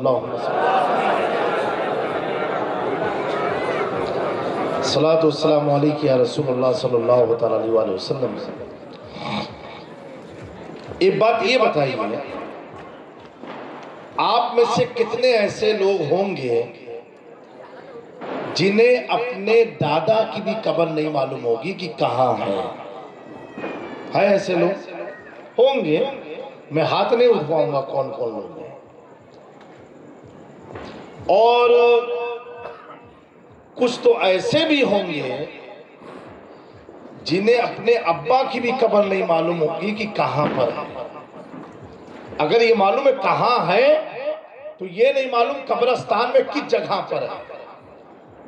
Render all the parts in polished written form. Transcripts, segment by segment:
اللہم صلاۃ والسلام علیک یا رسول اللہ صلی اللہ تعالیٰ علیہ وسلم۔ ایک بات یہ بتائیے، آپ میں سے کتنے ایسے لوگ ہوں گے جنہیں اپنے دادا کی بھی قبر نہیں معلوم ہوگی کہ کہاں ہے ایسے لوگ ہوں گے؟ میں ہاتھ نہیں اٹھواؤں گا کون کون لوگ ہیں۔ اور کچھ تو ایسے بھی ہوں گے جنہیں اپنے ابا کی بھی قبر نہیں معلوم ہوگی کہ کہاں پر ہے۔ اگر یہ معلوم ہے کہاں ہے تو یہ نہیں معلوم قبرستان میں کس جگہ پر ہے۔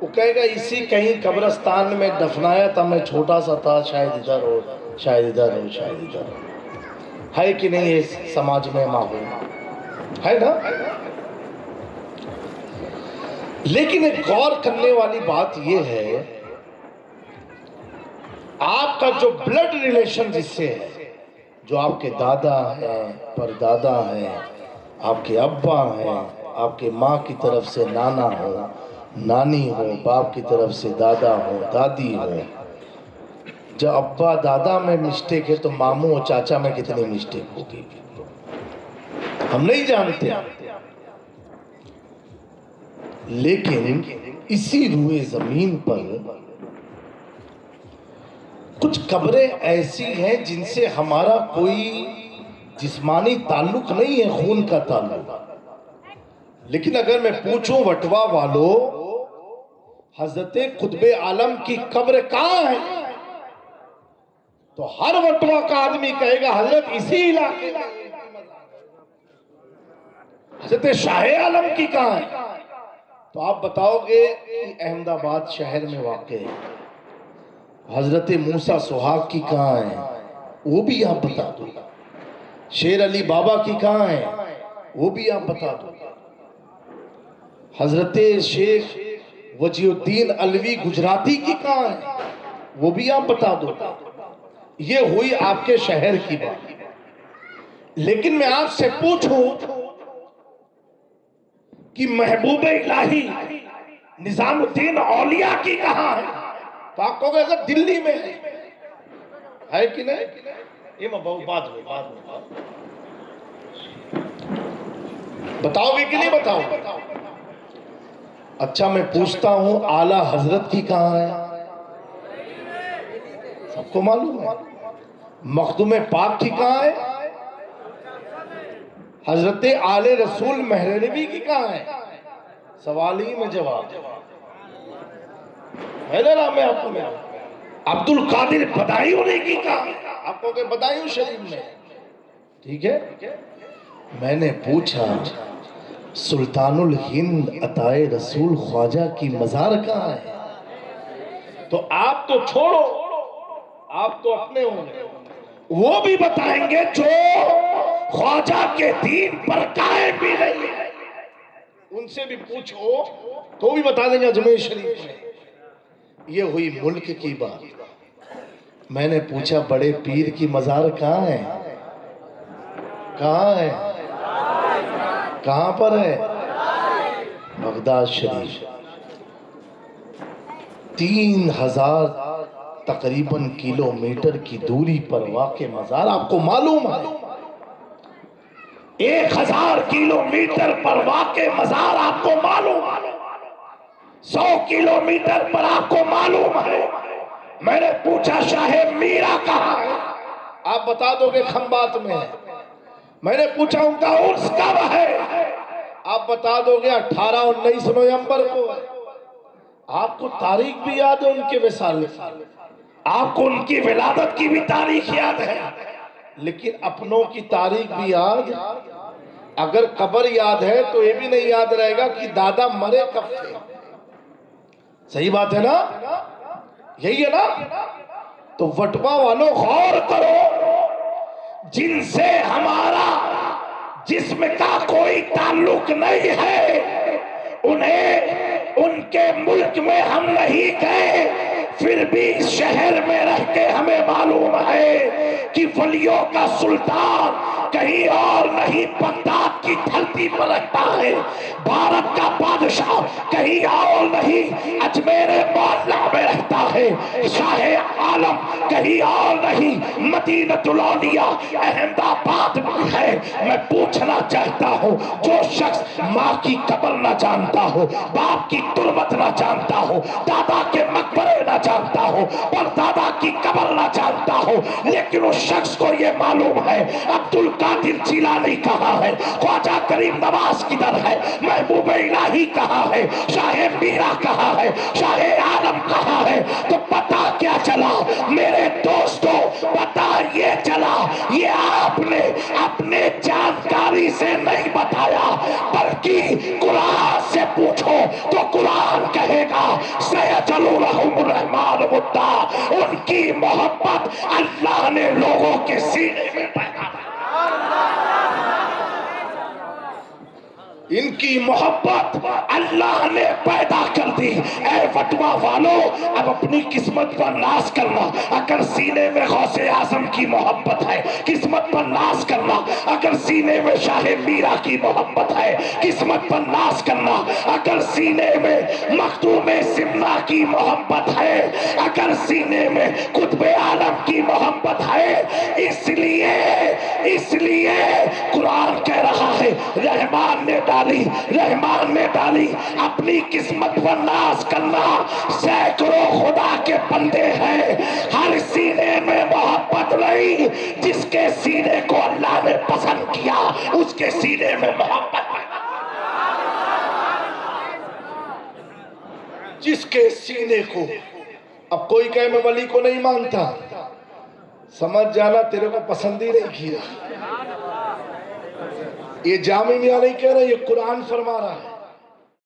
وہ کہے گا اسی کہیں قبرستان میں دفنایا تھا، میں چھوٹا سا تھا، شاید ادھر ہو، شاید ادھر ہو، شاید ادھر ہو۔ ہے کہ نہیں یہ سماج میں ماحول ہے نا؟ لیکن ایک غور کرنے والی بات یہ ہے، آپ کا جو بلڈ ریلیشن جس سے ہے، جو آپ کے دادا ہیں، پردادا ہیں، آپ کے ابا ہیں، آپ کے ماں کی طرف سے نانا ہو، نانی ہو، باپ کی طرف سے دادا ہو، دادی ہو۔ جب ابا دادا میں مسٹیک ہے تو ماموں اور چاچا میں کتنی مسٹیک ہوگی ہم نہیں جانتے۔ لیکن اسی روئے زمین پر کچھ قبریں ایسی ہیں جن سے ہمارا کوئی جسمانی تعلق نہیں ہے، خون کا تعلق۔ لیکن اگر میں پوچھوں وٹوا والو حضرت قطب عالم کی قبر کہاں ہے تو ہر وٹوا کا آدمی کہے گا حضرت اسی علاقے میں۔ حضرت شاہ عالم کی کہاں ہے تو آپ بتاؤ گے کہ احمد آباد شہر میں واقع ہے۔ حضرت موسیٰ سہاگ کی کہاں ہے وہ بھی آپ بتا دو۔ شیر علی بابا کی کہاں ہے وہ بھی آپ بتا دو۔ حضرت شیخ وجیہ الدین علوی گجراتی کی کہاں ہے وہ بھی آپ بتا دو۔ یہ ہوئی آپ کے شہر کی بات۔ لیکن میں آپ سے پوچھوں کہ محبوب الہی نظام الدین اولیاء کی کہاں ہے تو آپ کہو گے اگر دلی میں ہے کہ نہیں؟ یہ بات ہوئی بتاؤ گے کہ نہیں بتاؤ گے؟ اچھا میں پوچھتا ہوں اعلیٰ حضرت کی کہاں ہے؟ سب کو معلوم ہے۔ مخدوم پاک کی کہاں ہے؟ حضرت آل رسول مہرنبی کی کہاں ہے؟ سوال ہی میں جواب ہے نا۔ میں آپ کو عبد القادر بدایوں کی کہاں ہے؟ آپ کو کہ بدایوں شریف میں، ٹھیک ہے۔ میں نے پوچھا سلطان الہند عطائے رسول خواجہ کی مزار کہاں ہے تو آپ تو چھوڑو، آپ تو اپنے ہوں گے، وہ بھی بتائیں گے جو خواجہ کے دین پر قائم بھی نہیں ہے۔ ان سے بھی پوچھو تو بھی بتا دیں گے اجمیر شریف میں۔ یہ ہوئی ملک کی بات۔ میں نے پوچھا بڑے پیر کی مزار کہاں ہے؟ کہاں ہے؟ کہاں پر ہے؟ بغداد شریف۔ 3000 تقریباً کلومیٹر کی دوری پر واقع مزار آپ کو معلوم ہے؟ 1000 کلومیٹر پر واقع مزار آپ کو معلوم ہے؟ 100 کلومیٹر پر آپ کو معلوم ہے؟ میں نے پوچھا شاہ میرا کہاں ہے؟ آپ بتا دو گے کھمبات میں ہے۔ میں نے پوچھا ان کا عرس کب ہے؟ آپ بتا دو گے 18 اور 19 نومبر کو ہے۔ آپ کو تاریخ بھی یاد ہے ان کے وصال کی، آپ کو ان کی ولادت کی بھی تاریخ یاد ہے، لیکن اپنوں کی تاریخ بھی یاد۔ اگر قبر یاد ہے تو یہ بھی نہیں یاد رہے گا کہ دادا مرے کب تھے۔ صحیح بات ہے نا؟ یہی ہے نا؟ تو وٹوا والوں غور کرو، جن سے ہمارا جسم کا کوئی تعلق نہیں ہے، انہیں ان کے ملک میں ہم نہیں گئے، پھر بھی اس شہر میں رہ کے ہمیں معلوم ہے کہ ولیوں کا سلطان کہیں اور نہیں بغداد کی دھرتی پر رہتا ہے، بھارت کا بادشاہ کہیں اور نہیں اجمیر معلیٰ میں رہتا ہے، شاہ عالم کہیں اور نہیں مدینۃ الاولیاء احمد آباد میں ہے۔ میں پوچھنا چاہتا ہوں، جو شخص ماں کی قبر نہ جانتا ہو، باپ کی تربت نہ جانتا ہو، دادا کے مقبرے نہ جانتا ہو، اور دادا کی قبر نہ جانتا ہو، لیکن اس شخص کو یہ معلوم ہے عبد القادر جیلانی کہاں ہے، خواجہ کریم نواز کدھر ہے، محبوب الہی کہاں ہے، شاہ میرا کہاں ہے، شاہ عالم کہاں ہے، تو پتا کیا چلا میرے دوستو؟ پتا یہ چلا یہ آپ نے اپنے جانکاری سے نہیں بتایا، بلکہ قرآن سے پوچھو تو قرآن کہے گا سَيَجْعَلُ لَهُمُ الرَّحْمَنُ وُدًّا، ان کی محبت اللہ نے لوگوں کے سینے میں پیدا کی، ان کی محبت اللہ نے پیدا کر دی۔ اے فتویٰ والو، اب اپنی قسمت پر ناز کرنا، اگر سینے میں غوث اعظم کی محبت ہے قسمت پر ناز کرنا، اگر سینے میں شاہ میرا کی محبت ہے قسمت پر ناز کرنا، اگر سینے میں مخدوم سمنا کی محبت ہے، اگر سینے میں قطب عالم کی محبت ہے، اس لیے قرآن کہہ رہا ہے رحمان نے ڈالی اپنی قسمت پر ناز کرنا، سینکڑوں خدا کے بندے ہیں، ہر سینے میں محبت نہیں، جس کے سینے کو اللہ نے پسند کیا اس کے سینے میں محبت ہے، جس کے سینے کو اب کوئی کہے میں ولی کو نہیں مانتا، سمجھ جانا تیرے کو پسند ہی نہیں کیا۔ یہ جامع میاں نہیں کہہ رہے، یہ قرآن فرما رہا ہے۔